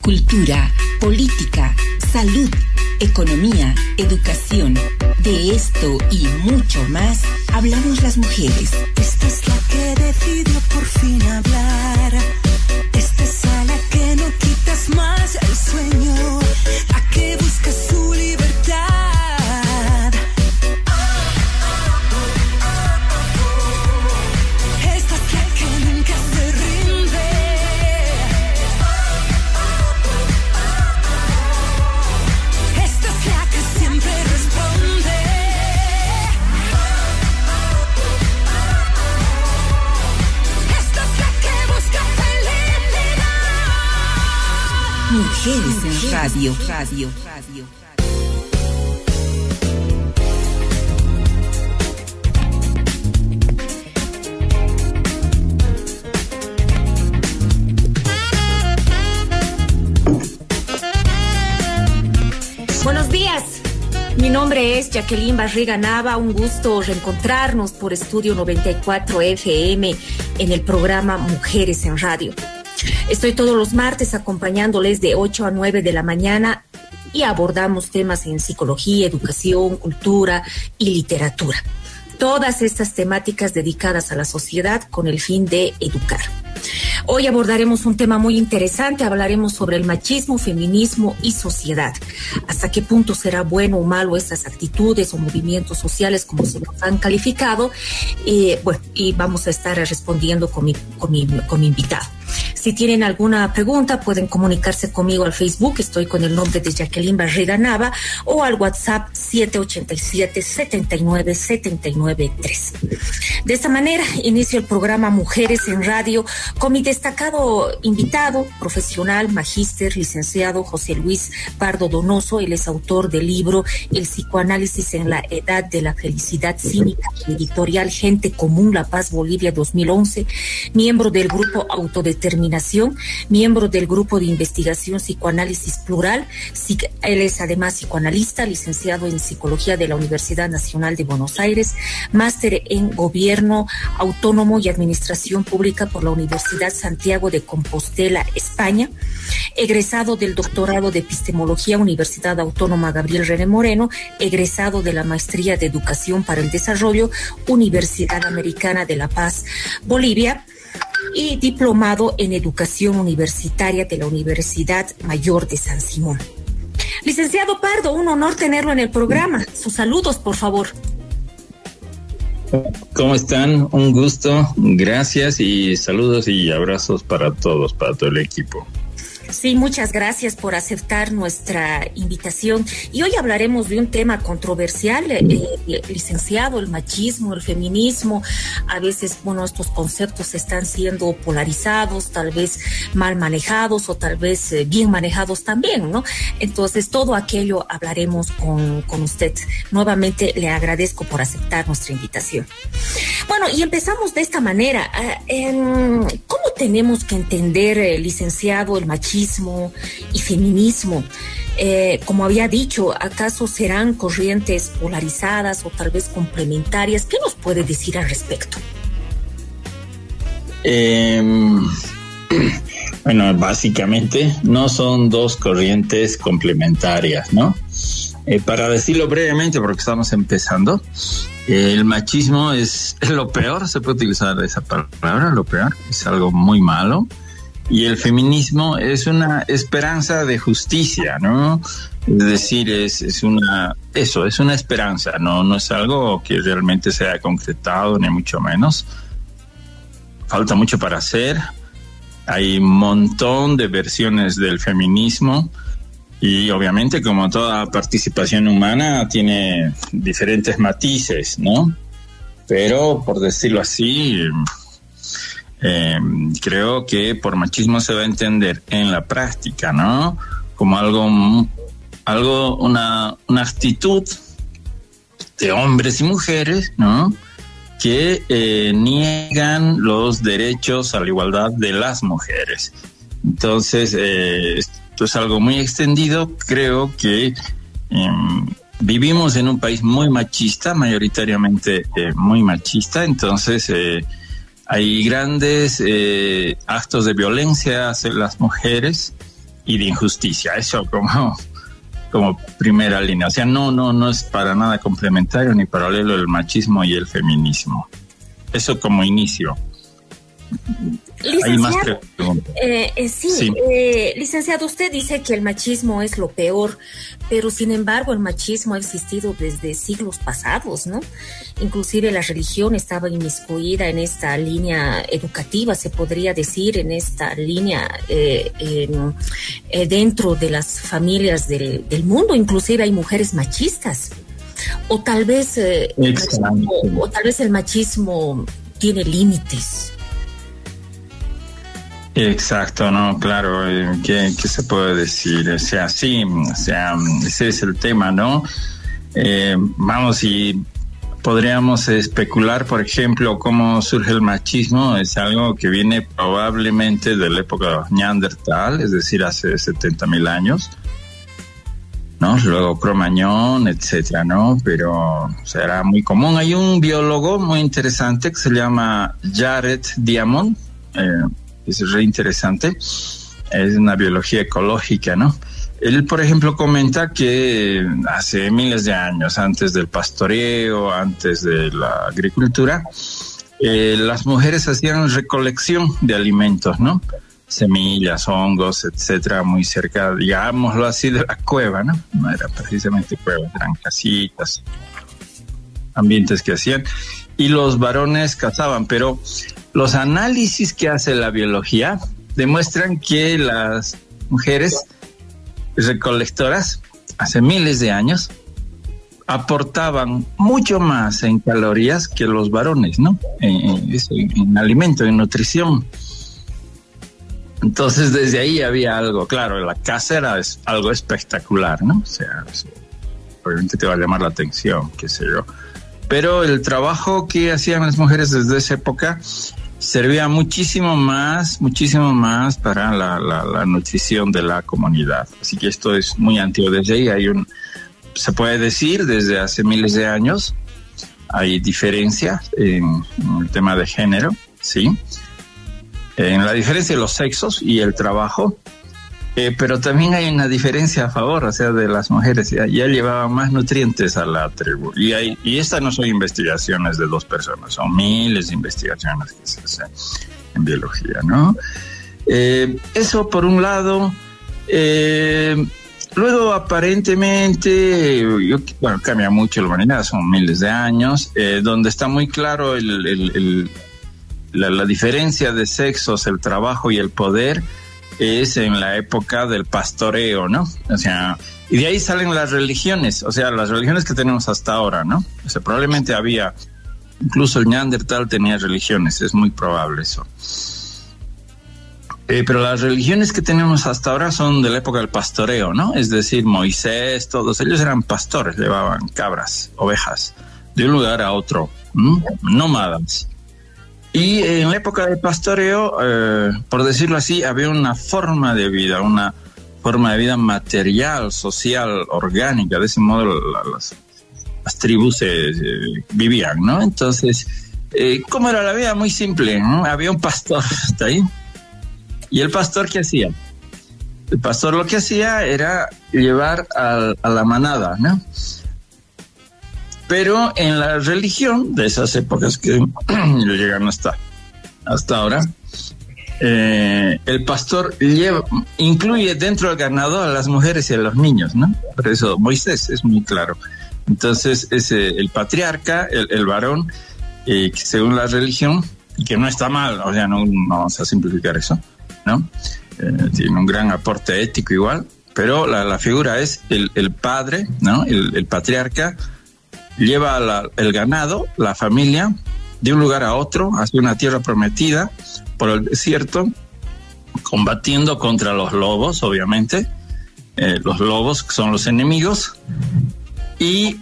cultura, política, salud, economía, educación. De esto y mucho más hablamos las mujeres. Esta es la que decidió por fin hablar. Esta es a la que no quitas más el sueño, a que busca su libertad. Esta es la que nunca se rinde. Esta es la que siempre responde. Esta es la que busca felicidad. Mujeres en Radio. Buenos días, mi nombre es Jacqueline Barriga Nava, un gusto reencontrarnos por Estudio 94 FM en el programa Mujeres en Radio. Estoy todos los martes acompañándoles de 8 a 9 de la mañana y abordamos temas en psicología, educación, cultura y literatura. Todas estas temáticas dedicadas a la sociedad con el fin de educar. Hoy abordaremos un tema muy interesante, hablaremos sobre el machismo, feminismo y sociedad. ¿Hasta qué punto será bueno o malo estas actitudes o movimientos sociales como se nos han calificado? Y vamos a estar respondiendo con mi invitado. Si tienen alguna pregunta, pueden comunicarse conmigo al Facebook, estoy con el nombre de Jacqueline Barriga Nava, o al WhatsApp 787-79-79-3. De esta manera, inicio el programa Mujeres en Radio con mi destacado invitado, profesional, magíster, licenciado José Luis Pardo Donoso. Él es autor del libro El psicoanálisis en la edad de la felicidad cínica, editorial Gente Común, La Paz, Bolivia, 2011, miembro del grupo Autodeterminación, miembro del grupo de investigación Psicoanálisis Plural. Él es además psicoanalista, licenciado en Psicología de la Universidad Nacional de Buenos Aires, máster en Gobierno Autónomo y Administración Pública por la Universidad Santiago de Compostela, España, egresado del doctorado de Epistemología, Universidad Autónoma Gabriel René Moreno, egresado de la Maestría de Educación para el Desarrollo, Universidad Americana de La Paz, Bolivia, y diplomado en Educación Universitaria de la Universidad Mayor de San Simón. Licenciado Pardo, un honor tenerlo en el programa. Sus saludos, por favor. ¿Cómo están? Un gusto, gracias y saludos y abrazos para todos, para todo el equipo. Sí, muchas gracias por aceptar nuestra invitación. Y hoy hablaremos de un tema controversial, licenciado, el machismo, el feminismo. A veces, estos conceptos están siendo polarizados, tal vez mal manejados o tal vez bien manejados también, ¿no? Entonces, todo aquello hablaremos con usted. Nuevamente, le agradezco por aceptar nuestra invitación. Bueno, y empezamos de esta manera. ¿Cómo tenemos que entender, licenciado, el machismo y feminismo? Como había dicho, ¿acaso serán corrientes polarizadas o tal vez complementarias? ¿Qué nos puede decir al respecto? Bueno, básicamente no son dos corrientes complementarias, ¿no? Para decirlo brevemente, porque estamos empezando, el machismo es lo peor, se puede utilizar esa palabra, lo peor, es algo muy malo. Y el feminismo es una esperanza de justicia, ¿no? Es decir, es una esperanza, no es algo que realmente se haya concretado, ni mucho menos. Falta mucho para hacer. Hay un montón de versiones del feminismo y obviamente, como toda participación humana, tiene diferentes matices, ¿no? Pero, por decirlo así, creo que por machismo se va a entender en la práctica, ¿no? Como una actitud de hombres y mujeres, ¿no? Que niegan los derechos a la igualdad de las mujeres. Entonces, esto es algo muy extendido. Creo que vivimos en un país muy machista, mayoritariamente muy machista. Entonces, hay grandes actos de violencia hacia las mujeres y de injusticia. Eso como primera línea. O sea, no es para nada complementario ni paralelo el machismo y el feminismo. Eso como inicio. Licenciado, licenciado, usted dice que el machismo es lo peor, pero sin embargo el machismo ha existido desde siglos pasados, ¿no? Inclusive la religión estaba inmiscuida en esta línea educativa, se podría decir, en esta línea dentro de las familias del mundo. Inclusive hay mujeres machistas, o tal vez el machismo tiene límites. Exacto, no, claro, ¿qué se puede decir? O sea, sí, ese es el tema, ¿no? Vamos, y podríamos especular, por ejemplo, cómo surge el machismo. Es algo que viene probablemente de la época neandertal, es decir, hace 70,000 años, ¿no? Luego Cro-Magnon, etcétera, ¿no? Pero será muy común. Hay un biólogo muy interesante que se llama Jared Diamond, es re interesante, es una biología ecológica, ¿no? Él, por ejemplo, comenta que hace miles de años, antes del pastoreo, antes de la agricultura, las mujeres hacían recolección de alimentos, ¿no? Semillas, hongos, etcétera, muy cerca, digámoslo así, de la cueva, ¿no? No era precisamente cuevas, eran casitas, ambientes que hacían, y los varones cazaban, pero los análisis que hace la biología demuestran que las mujeres recolectoras hace miles de años aportaban mucho más en calorías que los varones, ¿no? En alimento, en nutrición. Entonces desde ahí había algo, claro, la caza era algo espectacular, ¿no? O sea, obviamente te va a llamar la atención, qué sé yo. Pero el trabajo que hacían las mujeres desde esa época servía muchísimo más para la nutrición de la comunidad. Así que esto es muy antiguo. Desde ahí se puede decir, desde hace miles de años, hay diferencias en el tema de género, ¿sí? En la diferencia de los sexos y el trabajo, pero también hay una diferencia a favor, o sea, de las mujeres. Ya llevaban más nutrientes a la tribu. Y estas no son investigaciones de 2 personas, son miles de investigaciones que se hacen en biología, ¿no? Eso por un lado. Luego, aparentemente, cambia mucho la humanidad, son miles de años, donde está muy claro la diferencia de sexos, el trabajo y el poder, es en la época del pastoreo, ¿no? O sea, y de ahí salen las religiones, o sea, las religiones que tenemos hasta ahora, ¿no? O sea, probablemente incluso el neandertal tenía religiones, es muy probable eso. Pero las religiones que tenemos hasta ahora son de la época del pastoreo, ¿no? Es decir, Moisés, todos ellos eran pastores, llevaban cabras, ovejas, de un lugar a otro, nómadas. Y en la época del pastoreo, por decirlo así, había una forma de vida material, social, orgánica. De ese modo las tribus vivían, ¿no? Entonces, ¿cómo era la vida? Muy simple, ¿no? Había un pastor hasta ahí. ¿Y el pastor qué hacía? El pastor lo que hacía era llevar a la manada, ¿no? Pero en la religión de esas épocas que llegan hasta ahora, el pastor incluye dentro del ganado a las mujeres y a los niños, ¿no? Por eso Moisés es muy claro. Entonces es el patriarca, el varón, que según la religión, que no está mal, o sea, no vamos a simplificar eso, ¿no? Tiene un gran aporte ético igual, pero la figura es el padre, ¿no? El patriarca lleva el ganado, la familia, de un lugar a otro, hacia una tierra prometida, por el desierto, combatiendo contra los lobos, obviamente. Los lobos son los enemigos. Y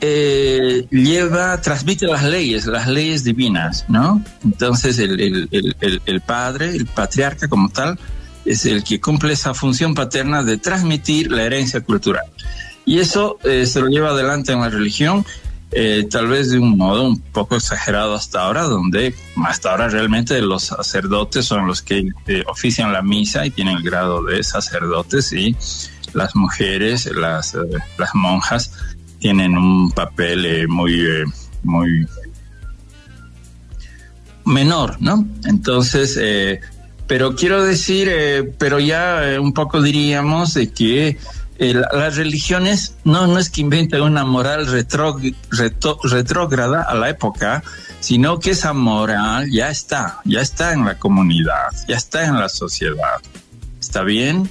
transmite las leyes divinas, ¿no? Entonces el padre, el patriarca como tal, es el que cumple esa función paterna de transmitir la herencia cultural. Y eso se lo lleva adelante en la religión. tal vez de un modo un poco exagerado hasta ahora, donde hasta ahora realmente los sacerdotes son los que ofician la misa y tienen el grado de sacerdotes, y las mujeres, las monjas, tienen un papel muy menor, ¿no? Entonces, pero quiero decir, pero ya un poco diríamos de que las religiones no es que inventen una moral retrógrada a la época, sino que esa moral ya está en la comunidad, ya está en la sociedad. ¿Está bien?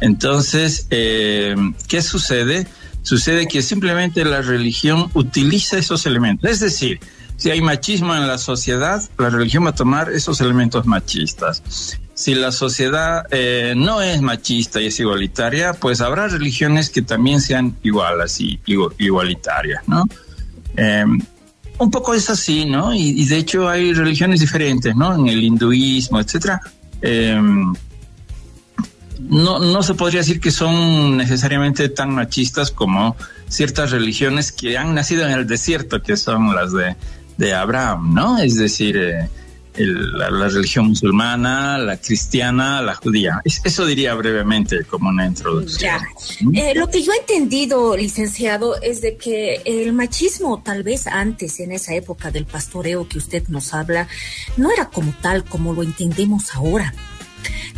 Entonces, ¿qué sucede? Sucede que simplemente la religión utiliza esos elementos. Es decir, si hay machismo en la sociedad, la religión va a tomar esos elementos machistas. Si la sociedad no es machista y es igualitaria, pues habrá religiones que también sean igualitarias, ¿no? Un poco es así, ¿no? Y de hecho hay religiones diferentes, ¿no? En el hinduismo, etcétera. No se podría decir que son necesariamente tan machistas como ciertas religiones que han nacido en el desierto, que son las de Abraham, ¿no? Es decir, la religión musulmana, la cristiana, la judía. Eso diría brevemente como una introducción. Lo que yo he entendido, licenciado, es de que el machismo, tal vez antes, en esa época del pastoreo que usted nos habla, no era como tal como lo entendemos ahora,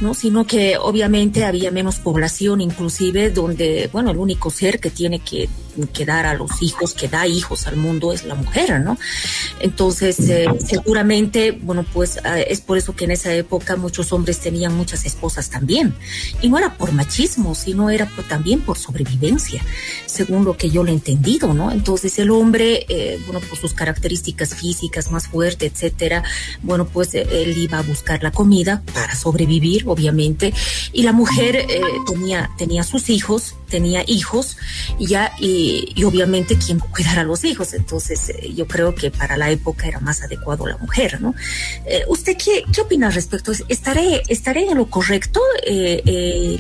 ¿no? Sino que obviamente había menos población, inclusive, donde, bueno, el único ser que tiene que dar a los hijos, que da hijos al mundo, es la mujer, ¿no? Entonces, seguramente, bueno, pues es por eso que en esa época muchos hombres tenían muchas esposas también. Y no era por machismo, sino era también por sobrevivencia, según lo que yo lo he entendido, ¿no? Entonces, el hombre, bueno, por sus características físicas más fuertes, etcétera, bueno, pues él iba a buscar la comida para sobrevivir, obviamente, y la mujer tenía sus hijos, tenía hijos, y obviamente quién cuidar a los hijos. Entonces yo creo que para la época era más adecuado la mujer, ¿no? ¿Usted qué opina al respecto? ¿Estaré en lo correcto,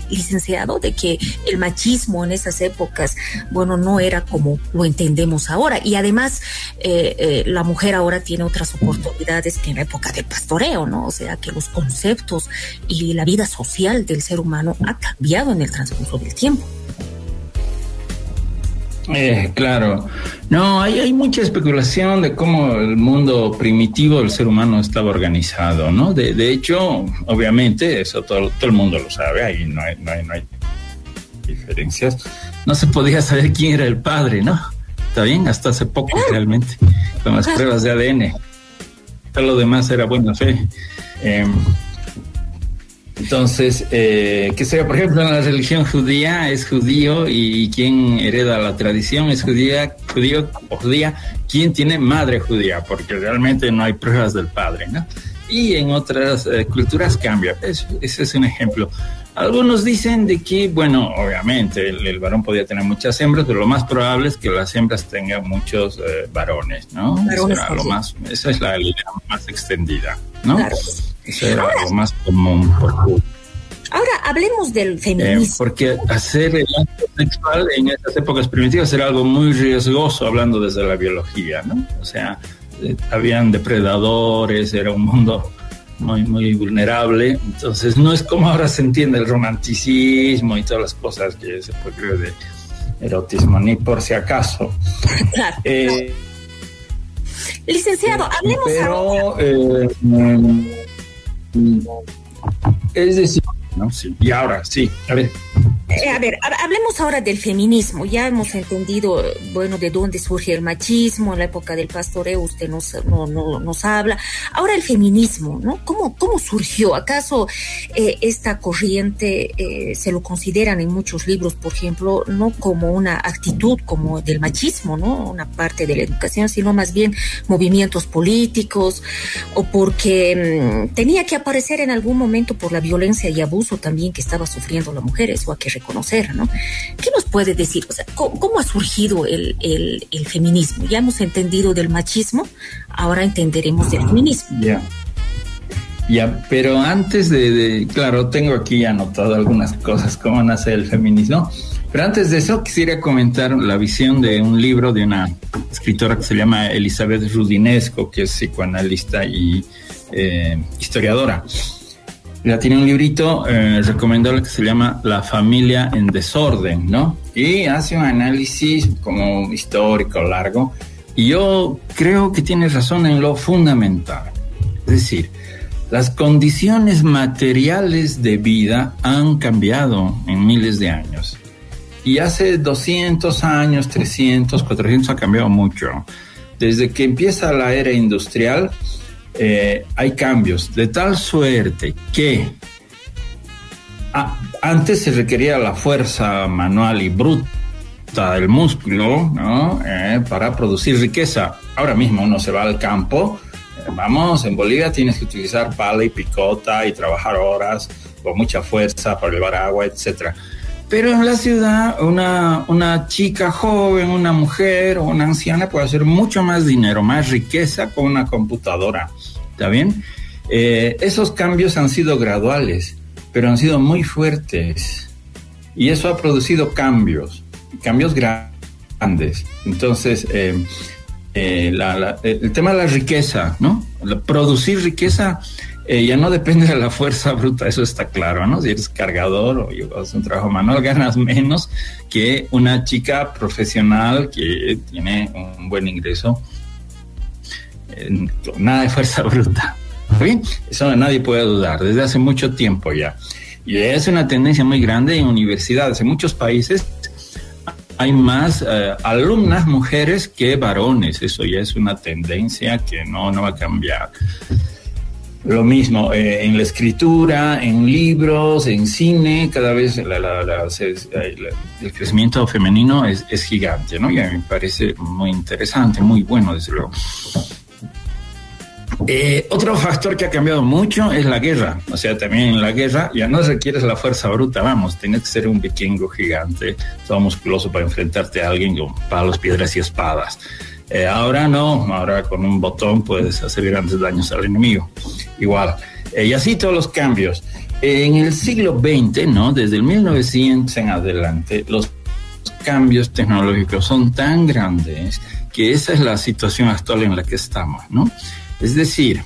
licenciado, de que el machismo en esas épocas, bueno, no era como lo entendemos ahora? Y además la mujer ahora tiene otras oportunidades que en la época del pastoreo, ¿no? O sea, que los conceptos y la vida social del ser humano ha cambiado en el transcurso del tiempo. Claro. No, hay mucha especulación de cómo el mundo primitivo del ser humano estaba organizado, ¿no? De hecho, obviamente, eso todo el mundo lo sabe, ahí no hay diferencias. No se podía saber quién era el padre, ¿no? ¿Está bien? Hasta hace poco, realmente, con las pruebas de ADN. Todo lo demás era buena fe. Entonces, ¿qué sería? Por ejemplo, en la religión judía es judío, y quien hereda la tradición es judío o judía, quien tiene madre judía, porque realmente no hay pruebas del padre, ¿no? Y en otras culturas cambia. Ese es un ejemplo. Algunos dicen de que, bueno, obviamente el varón podía tener muchas hembras, pero lo más probable es que las hembras tengan muchos varones, ¿no? Esa es la idea más extendida, ¿no? Claro. Eso era lo más común. Ahora hablemos del feminismo. Porque hacer el acto sexual en esas épocas primitivas era algo muy riesgoso, hablando desde la biología, ¿no? O sea, habían depredadores, era un mundo muy, muy vulnerable. Entonces no es como ahora se entiende el romanticismo y todas las cosas que se puede creer de erotismo, ni por si acaso. Claro. Licenciado, hablemos ahora. Es decir, ¿no? Sí. Y ahora, sí, a ver, hablemos ahora del feminismo. Ya hemos entendido, bueno, de dónde surge el machismo. En la época del pastoreo usted nos habla. Ahora el feminismo, ¿no? ¿Cómo surgió? ¿Acaso esta corriente se lo consideran en muchos libros, por ejemplo, no como una actitud como del machismo, ¿no? Una parte de la educación, sino más bien movimientos políticos, o porque tenía que aparecer en algún momento por la violencia y abuso también que estaba sufriendo la mujer? Eso hay que reconocer, ¿no? ¿Qué nos puede decir? O sea, ¿cómo ha surgido el feminismo? Ya hemos entendido del machismo, ahora entenderemos del feminismo. Ya, pero antes claro, tengo aquí anotado algunas cosas, cómo nace el feminismo, pero antes de eso quisiera comentar la visión de un libro de una escritora que se llama Elizabeth Rudinesco, que es psicoanalista y historiadora. Ella tiene un librito recomendable que se llama La familia en desorden, ¿no? Y hace un análisis como histórico largo, y yo creo que tiene razón en lo fundamental. Es decir, las condiciones materiales de vida han cambiado en miles de años. Y hace 200 años, 300, 400 ha cambiado mucho. Desde que empieza la era industrial, hay cambios de tal suerte que antes se requería la fuerza manual y bruta del músculo, ¿no? Para producir riqueza. Ahora mismo uno se va al campo. Vamos, en Bolivia tienes que utilizar pala y picota y trabajar horas con mucha fuerza para llevar agua, etcétera. Pero en la ciudad, una chica joven, una mujer o una anciana puede hacer mucho más dinero, más riqueza con una computadora. ¿Está bien? Esos cambios han sido graduales, pero han sido muy fuertes. Y eso ha producido cambios grandes. Entonces, el tema de la riqueza, ¿no? Producir riqueza ya no depende de la fuerza bruta, eso está claro, ¿no? Si eres cargador o haces un trabajo manual, ganas menos que una chica profesional que tiene un buen ingreso. Nada de fuerza bruta. ¿Sí? Eso nadie puede dudar, desde hace mucho tiempo ya. Y es una tendencia muy grande en universidades. En muchos países hay más alumnas mujeres que varones. Eso ya es una tendencia que no va a cambiar. Lo mismo en la escritura, en libros, en cine, cada vez el crecimiento femenino es gigante, ¿no? Y a mí me parece muy interesante, muy bueno, desde luego. Otro factor que ha cambiado mucho es la guerra. O sea, también en la guerra ya no requieres la fuerza bruta, vamos, tienes que ser un vikingo gigante, todo musculoso para enfrentarte a alguien con palos, piedras y espadas. Ahora no, ahora con un botón puedes hacer grandes daños al enemigo. Igual. Y así todos los cambios. En el siglo XX, ¿no? Desde el 1900 en adelante, los cambios tecnológicos son tan grandes que esa es la situación actual en la que estamos, ¿no? Es decir,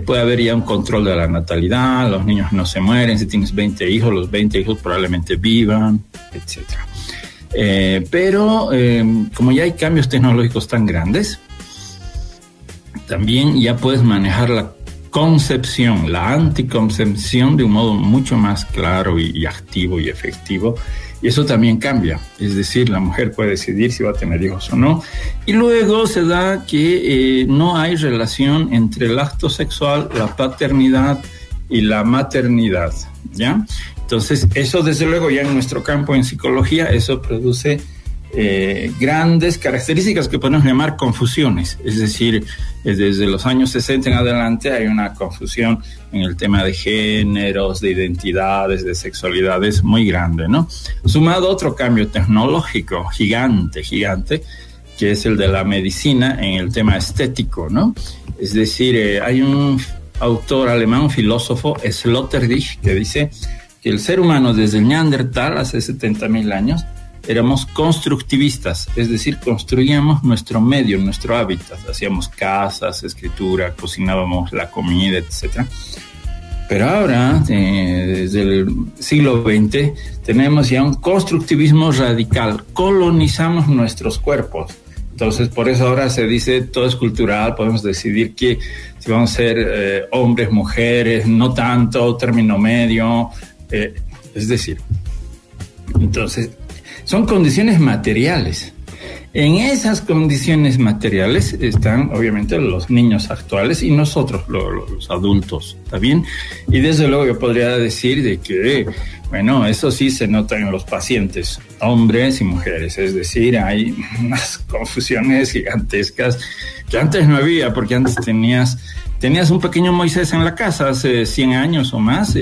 puede haber ya un control de la natalidad, los niños no se mueren, si tienes 20 hijos, los 20 hijos probablemente vivan, etcétera. Pero como ya hay cambios tecnológicos tan grandes, también ya puedes manejar la concepción, la anticoncepción de un modo mucho más claro y activo y efectivo, y eso también cambia. Es decir, la mujer puede decidir si va a tener hijos o no, y luego se da que no hay relación entre el acto sexual, la paternidad y la maternidad, ¿ya? Entonces, eso desde luego ya en nuestro campo en psicología, eso produce grandes características que podemos llamar confusiones. Es decir, desde los años 60 en adelante hay una confusión en el tema de géneros, de identidades, de sexualidades muy grande, ¿no? Sumado a otro cambio tecnológico gigante, que es el de la medicina en el tema estético, ¿no? Es decir, hay un autor alemán, un filósofo, Sloterdijk, que dice que el ser humano desde el Neandertal, hace 70.000 años, éramos constructivistas, es decir, construíamos nuestro medio, nuestro hábitat, hacíamos casas, escritura, cocinábamos la comida, etc. Pero ahora, desde el siglo XX, tenemos ya un constructivismo radical, colonizamos nuestros cuerpos. Entonces, por eso ahora se dice todo es cultural, podemos decidir que si vamos a ser hombres, mujeres, no tanto, término medio, es decir, entonces son condiciones materiales. En esas condiciones materiales están obviamente los niños actuales y nosotros, los adultos, ¿está bien? Y desde luego yo podría decir de que, bueno, eso sí se nota en los pacientes, hombres y mujeres, es decir, hay unas confusiones gigantescas que antes no había, porque antes tenías un pequeño Moisés en la casa hace 100 años o más.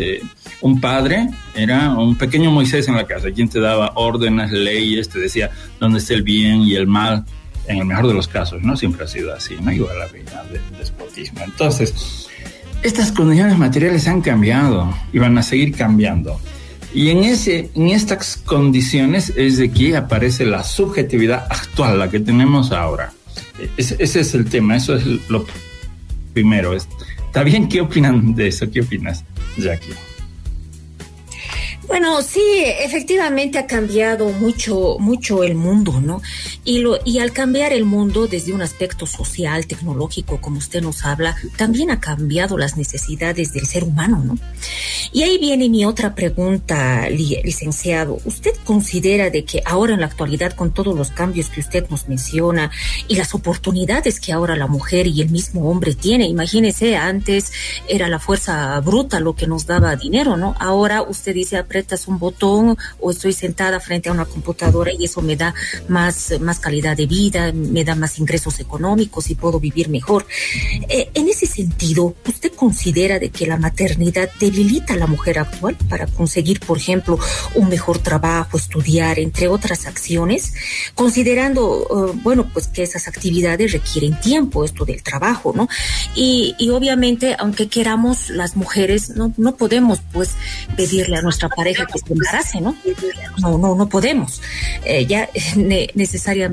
Un padre era un pequeño Moisés en la casa, quien te daba órdenes, leyes, te decía dónde está el bien y el mal, en el mejor de los casos, ¿no? Siempre ha sido así, no igual a la vida del despotismo. Entonces, estas condiciones materiales han cambiado y van a seguir cambiando. Y en estas condiciones es de que aparece la subjetividad actual, la que tenemos ahora. Ese es el tema, eso es lo primero. ¿Está bien? ¿Qué opinan de eso? ¿Qué opinas, Jackie? Bueno, sí, efectivamente ha cambiado mucho el mundo, ¿no? Y al cambiar el mundo desde un aspecto social, tecnológico, como usted nos habla, también ha cambiado las necesidades del ser humano, ¿no? Y ahí viene mi otra pregunta, licenciado. ¿Usted considera de que ahora en la actualidad, con todos los cambios que usted nos menciona y las oportunidades que ahora la mujer y el mismo hombre tiene, imagínese, antes era la fuerza bruta lo que nos daba dinero, ¿no? Ahora usted dice, apretas un botón o estoy sentada frente a una computadora y eso me da más calidad de vida, me da más ingresos económicos y puedo vivir mejor. En ese sentido, ¿usted considera de que la maternidad debilita a la mujer actual para conseguir, por ejemplo, un mejor trabajo, estudiar, entre otras acciones? Considerando, pues que esas actividades requieren tiempo, esto del trabajo, ¿no? Y obviamente, aunque queramos, las mujeres no podemos, pues, pedirle a nuestra pareja que se embarace, ¿no? No podemos. Ya necesariamente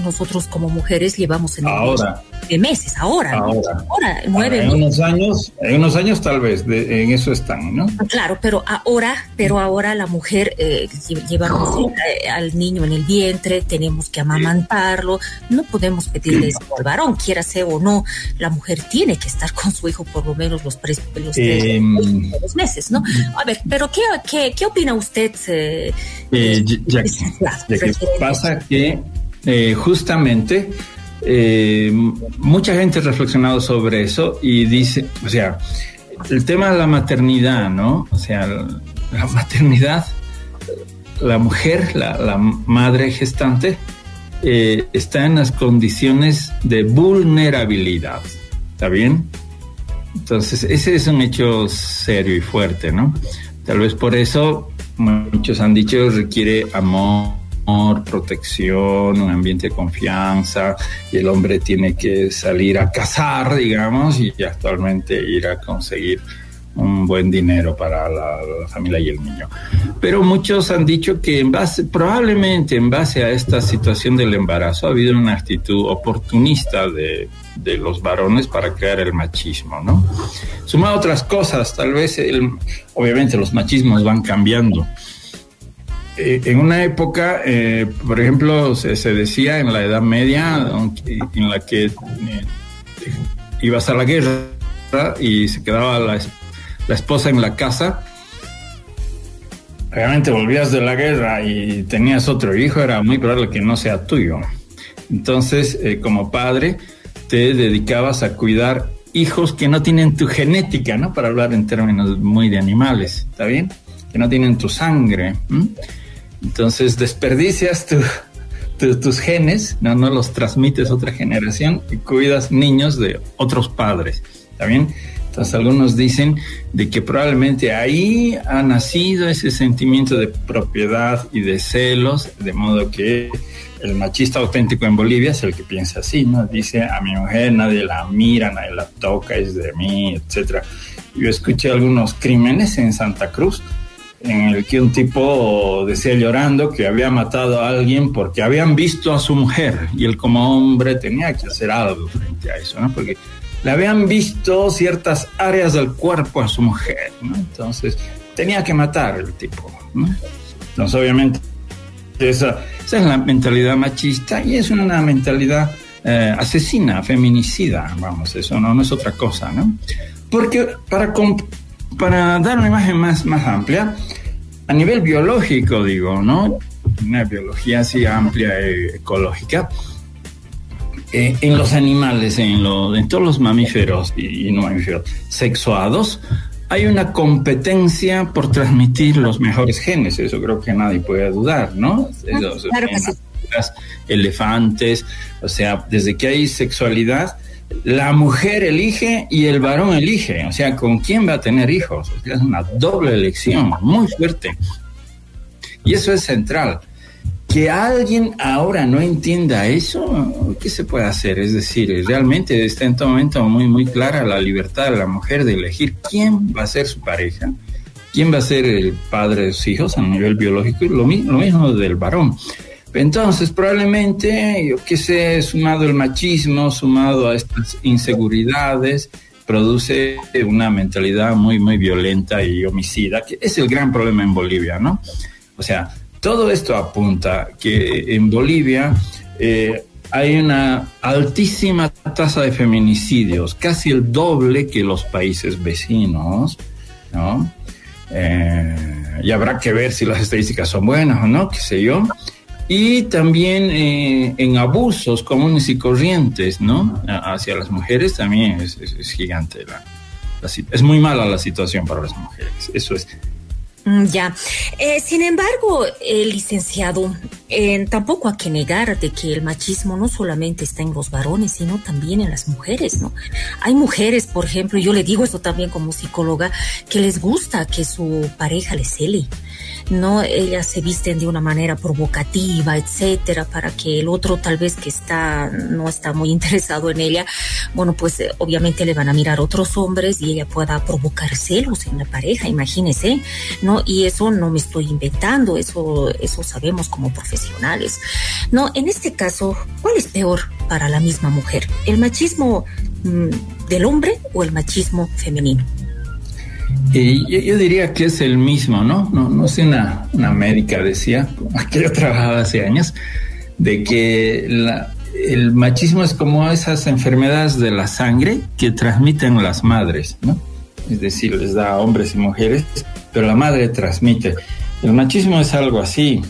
nosotros como mujeres llevamos en de meses, ahora 9 meses. En unos años tal vez, en eso están, ¿no? Claro, pero ahora la mujer llevamos al niño en el vientre, tenemos que amamantarlo, no podemos pedirle eso al varón, quiera ser o no, la mujer tiene que estar con su hijo por lo menos los 3 meses, ¿no? A ver, pero ¿qué opina usted? Pasa que justamente mucha gente ha reflexionado sobre eso y dice, o sea, el tema de la maternidad, ¿no? O sea, la maternidad, la mujer, la madre gestante, está en las condiciones de vulnerabilidad, ¿está bien? Entonces, ese es un hecho serio y fuerte, ¿no? Tal vez por eso muchos han dicho requiere amor, protección, un ambiente de confianza, y el hombre tiene que salir a cazar, digamos, y actualmente ir a conseguir un buen dinero para la familia y el niño. Pero muchos han dicho que probablemente en base a esta situación del embarazo ha habido una actitud oportunista de los varones para crear el machismo, ¿no? Sumado a otras cosas, tal vez, obviamente los machismos van cambiando. En una época, por ejemplo, se decía en la Edad Media, en la que ibas a la guerra y se quedaba la esposa en la casa. Obviamente volvías de la guerra y tenías otro hijo, era muy probable que no sea tuyo. Entonces, como padre, te dedicabas a cuidar hijos que no tienen tu genética, ¿no? Para hablar en términos muy de animales, ¿está bien? Que no tienen tu sangre. Entonces desperdicias tus genes, no los transmites a otra generación y cuidas niños de otros padres, ¿está bien? Entonces algunos dicen de que probablemente ahí ha nacido ese sentimiento de propiedad y de celos, de modo que el machista auténtico en Bolivia es el que piensa así, ¿no? Dice, a mi mujer nadie la mira, nadie la toca, es de mí, etc. Yo escuché algunos crímenes en Santa Cruz, en el que un tipo decía llorando que había matado a alguien porque habían visto a su mujer y él como hombre tenía que hacer algo frente a eso, ¿no? Porque le habían visto ciertas áreas del cuerpo a su mujer, ¿no? Entonces tenía que matar el tipo, ¿no? Entonces obviamente esa es la mentalidad machista y es una mentalidad asesina, feminicida, vamos, eso no es otra cosa, ¿no? Porque para dar una imagen más amplia, a nivel biológico, digo, ¿no? Una biología así amplia, ecológica, en los animales, en todos los mamíferos y no mamíferos sexuados, hay una competencia por transmitir los mejores genes, eso creo que nadie puede dudar, ¿no? Claro que sí. Elefantes, o sea, desde que hay sexualidad, la mujer elige y el varón elige, o sea, ¿con quién va a tener hijos? O sea, es una doble elección muy fuerte. Y eso es central. que alguien ahora no entienda eso, ¿qué se puede hacer? Es decir, realmente está en todo momento muy, muy clara la libertad de la mujer de elegir quién va a ser su pareja, quién va a ser el padre de sus hijos a nivel biológico, y lo mismo del varón. Entonces, probablemente, yo qué sé, sumado el machismo, sumado a estas inseguridades, produce una mentalidad muy, muy violenta y homicida, que es el gran problema en Bolivia, ¿no? O sea, todo esto apunta que en Bolivia hay una altísima tasa de feminicidios, casi el doble que los países vecinos, ¿no? Y habrá que ver si las estadísticas son buenas o no, qué sé yo. Y también en abusos comunes y corrientes, ¿no? Hacia las mujeres también es gigante. Es muy mala la situación para las mujeres, eso es. Ya. Sin embargo, licenciado, tampoco hay que negar de que el machismo no solamente está en los varones, sino también en las mujeres, ¿no? Hay mujeres, por ejemplo, yo le digo esto también como psicóloga, que les gusta que su pareja les cele, ¿no? Ellas se visten de una manera provocativa, etcétera, para que el otro tal vez que no está muy interesado en ella, bueno, pues obviamente le van a mirar otros hombres y ella pueda provocar celos en la pareja, imagínese, ¿no? Y eso no me estoy inventando, eso sabemos como profesionales, ¿no? En este caso, ¿cuál es peor para la misma mujer? ¿El machismo del hombre o el machismo femenino? Yo diría que es el mismo, ¿no? No sé, una médica decía, que yo trabajaba hace años, de que el machismo es como esas enfermedades de la sangre que transmiten las madres, ¿no? Es decir, les da a hombres y mujeres, pero la madre transmite. El machismo es algo así.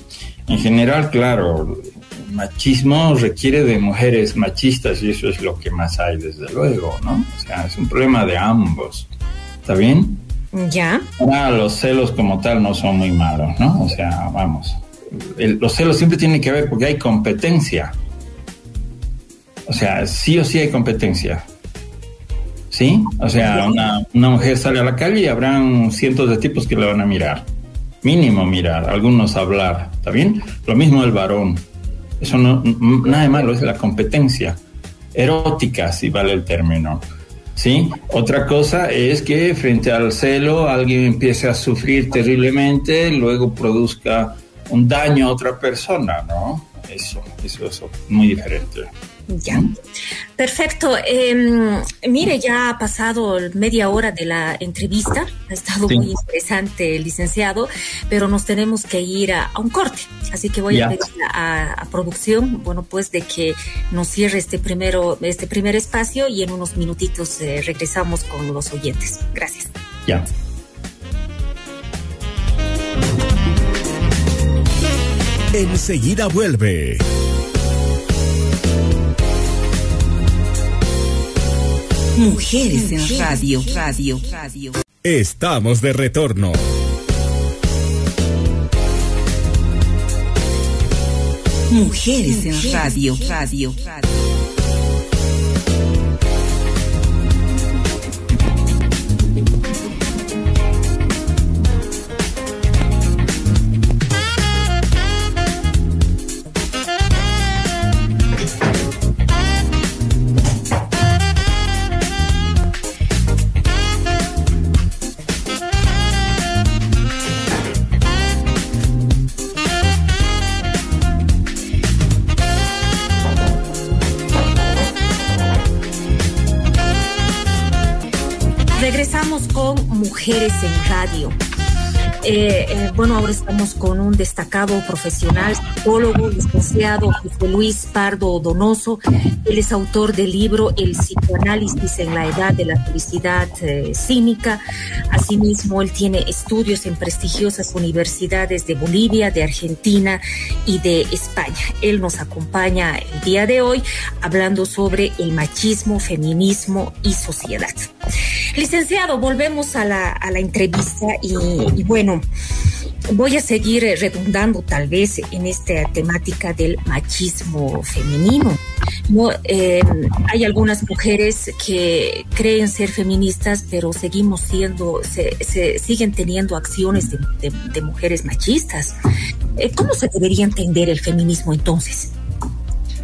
En general, claro, el machismo requiere de mujeres machistas y eso es lo que más hay, desde luego, ¿no? O sea, es un problema de ambos. ¿Está bien? Ya. Ahora, los celos como tal no son muy malos, ¿no? O sea, vamos, los celos siempre tienen que ver porque hay competencia. O sea, sí o sí hay competencia. ¿Sí? O sea, una mujer sale a la calle y habrán cientos de tipos que le van a mirar. Mínimo mirar, algunos hablar. ¿Está bien? Lo mismo el varón. Eso no, nada de malo, es la competencia. Erótica, si vale el término. ¿Sí? Otra cosa es que frente al celo alguien empiece a sufrir terriblemente, luego produzca un daño a otra persona, ¿no? Eso es muy diferente. Ya, perfecto. Mire, ya ha pasado media hora de la entrevista, ha estado muy interesante, licenciado, pero nos tenemos que ir a un corte, así que voy a pedir a producción, bueno, pues de que nos cierre este primer espacio y en unos minutitos regresamos con los oyentes. Gracias. Ya. Enseguida vuelve. Mujeres en Radio. Estamos de retorno. Mujeres en Radio. Regresamos con Mujeres en Radio. Bueno, ahora estamos con un destacado profesional, psicólogo, licenciado José Luis Pardo Donoso. Él es autor del libro El psicoanálisis en la edad de la felicidad cínica. Asimismo, él tiene estudios en prestigiosas universidades de Bolivia, de Argentina y de España. Él nos acompaña el día de hoy hablando sobre el machismo, feminismo y sociedad. Licenciado, volvemos a la entrevista y bueno, voy a seguir redundando tal vez en esta temática del machismo femenino. ¿no? Hay algunas mujeres que creen ser feministas, pero seguimos siendo, siguen teniendo acciones de mujeres machistas. ¿Cómo se debería entender el feminismo entonces?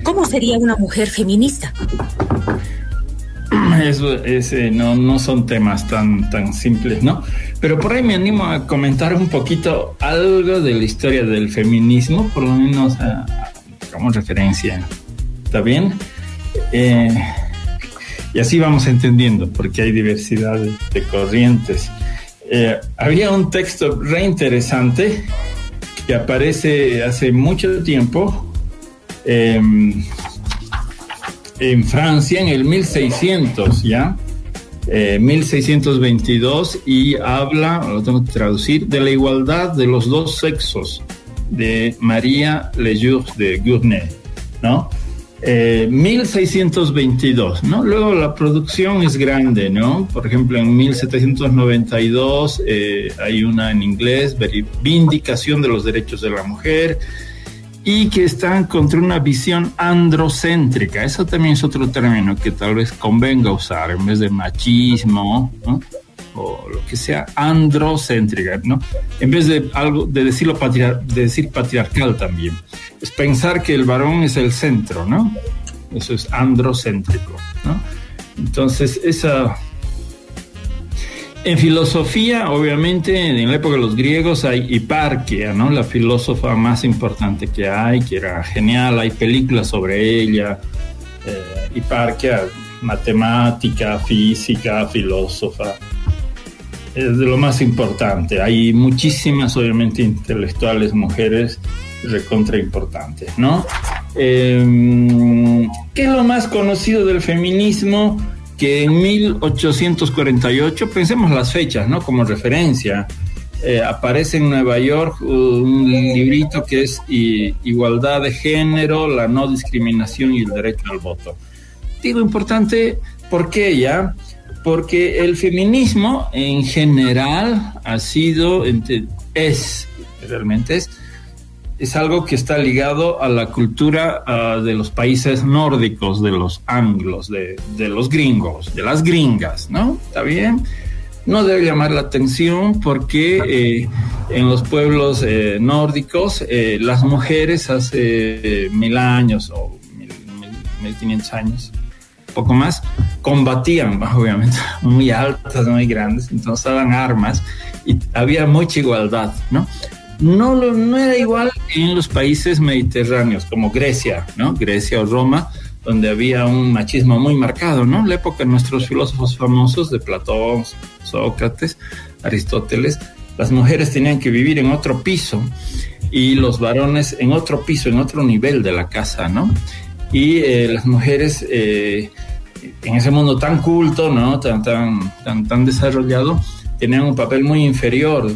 ¿Cómo sería una mujer feminista? No son temas tan simples, ¿no? Pero por ahí me animo a comentar un poquito algo de la historia del feminismo, por lo menos como referencia. ¿Está bien? Y así vamos entendiendo, porque hay diversidad de corrientes. Había un texto re interesante que aparece hace mucho tiempo en Francia, en el 1600, ¿ya? 1622, y habla, lo tengo que traducir, de la igualdad de los dos sexos, de María Lejour de Gournay, ¿no? 1622, ¿no? Luego la producción es grande, ¿no? Por ejemplo, en 1792 hay una en inglés, Vindicación de los Derechos de la Mujer, y que están contra una visión androcéntrica. Eso también es otro término que tal vez convenga usar en vez de machismo, ¿no? O lo que sea, androcéntrica, ¿no? En vez de decir patriarcal también. Es pensar que el varón es el centro, ¿no? Eso es androcéntrico, ¿no? Entonces, en filosofía, obviamente, en la época de los griegos hay Hiparquia, ¿no? La filósofa más importante que era genial, hay películas sobre ella. Hiparquia, matemática, física, filósofa, es de lo más importante. Hay muchísimas, obviamente, intelectuales mujeres recontra importantes, ¿no? ¿Qué es lo más conocido del feminismo? Que en 1848, pensemos las fechas, ¿no? Como referencia, aparece en Nueva York un librito que es Igualdad de Género, la no discriminación y el derecho al voto. Digo importante, ¿por qué ya? Porque el feminismo en general realmente es algo que está ligado a la cultura de los países nórdicos, de los anglos, de los gringos, de las gringas, ¿no? ¿Está bien? No debe llamar la atención porque en los pueblos nórdicos las mujeres hace 1000 años o 1500 años, poco más, combatían, obviamente, muy altas, muy grandes, entonces daban armas y había mucha igualdad, ¿no? No era igual en los países mediterráneos, como Grecia, ¿no? Grecia o Roma, donde había un machismo muy marcado, ¿no? La época de nuestros filósofos famosos, de Platón, Sócrates, Aristóteles, las mujeres tenían que vivir en otro piso y los varones en otro piso, en otro nivel de la casa, ¿no? Y las mujeres en ese mundo tan culto, ¿no? Tan desarrollado, tenían un papel muy inferior,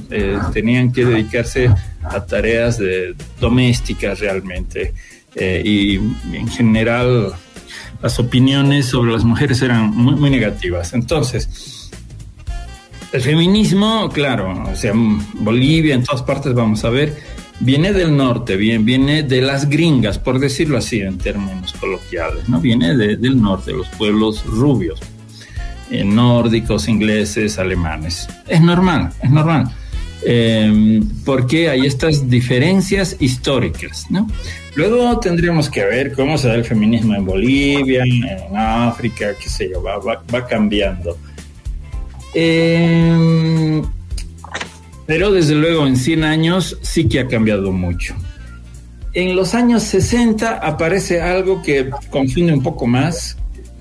tenían que dedicarse a tareas domésticas realmente, y en general las opiniones sobre las mujeres eran muy, muy negativas. Entonces, el feminismo, claro, o sea, en Bolivia, en todas partes vamos a ver, viene del norte, viene de las gringas, por decirlo así en términos coloquiales, ¿no? Viene del norte, de los pueblos rubios, nórdicos, ingleses, alemanes. Es normal, porque hay estas diferencias históricas, ¿no? Luego tendríamos que ver cómo se da el feminismo en Bolivia, en África, qué sé yo, va cambiando. Pero desde luego en 100 años sí que ha cambiado mucho. En los años 60 aparece algo que confunde un poco más.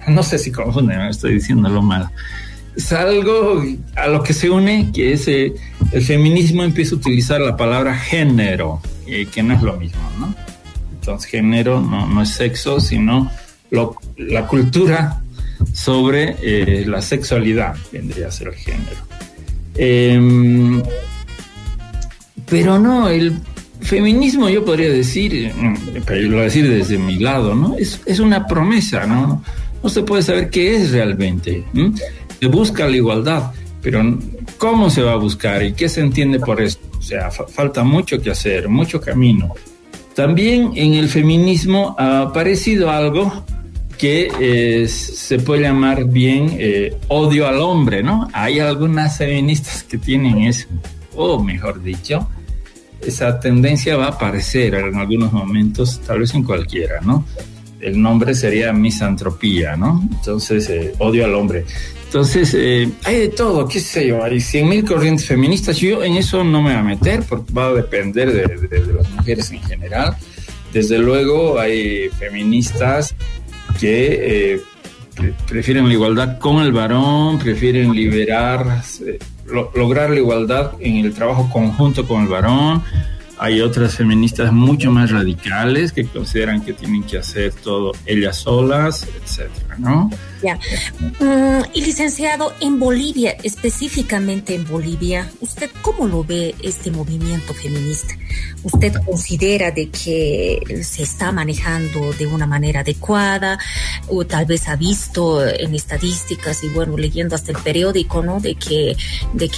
No sé si confunde, me estoy diciéndolo mal. Es algo a lo que se une, que es el feminismo empieza a utilizar la palabra género, que no es lo mismo, ¿no? Entonces género no es sexo, sino la cultura sobre la sexualidad, vendría a ser el género. Pero no, el feminismo yo podría decir, pero yo lo voy a decir desde mi lado, ¿no? Es una promesa, ¿no? No se puede saber qué es realmente. Se busca la igualdad, pero ¿cómo se va a buscar y qué se entiende por esto? O sea, falta mucho que hacer, mucho camino. También en el feminismo ha aparecido algo que se puede llamar bien odio al hombre, ¿no? Hay algunas feministas que tienen eso, o mejor dicho, esa tendencia va a aparecer en algunos momentos, tal vez en cualquiera, ¿no? El nombre sería misantropía, ¿no? Entonces, odio al hombre. Entonces, hay de todo, qué sé yo, hay 100.000 corrientes feministas. Yo en eso no me voy a meter porque va a depender de las mujeres en general. Desde luego, hay feministas que prefieren la igualdad con el varón, prefieren lograr la igualdad en el trabajo conjunto con el varón. Hay otras feministas mucho más radicales que consideran que tienen que hacer todo ellas solas, etcétera, ¿no? Ya. Y licenciado, en Bolivia, específicamente en Bolivia, ¿usted cómo lo ve este movimiento feminista? ¿Usted considera de que se está manejando de una manera adecuada? O tal vez ha visto en estadísticas y bueno, leyendo hasta el periódico, ¿no? De que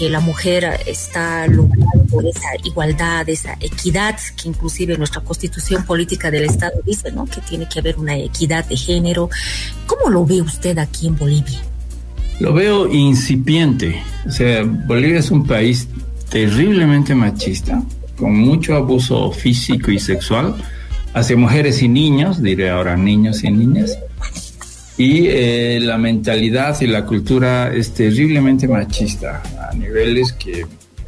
la mujer está logrando esa igualdad, esa equidad, que inclusive nuestra Constitución Política del Estado dice, ¿no? Que tiene que haber una equidad de género. ¿Cómo lo ve usted aquí en Bolivia? Lo veo incipiente. O sea, Bolivia es un país terriblemente machista, con mucho abuso físico y sexual hacia mujeres y niños, diré ahora niños y niñas. Y la mentalidad y la cultura es terriblemente machista a niveles que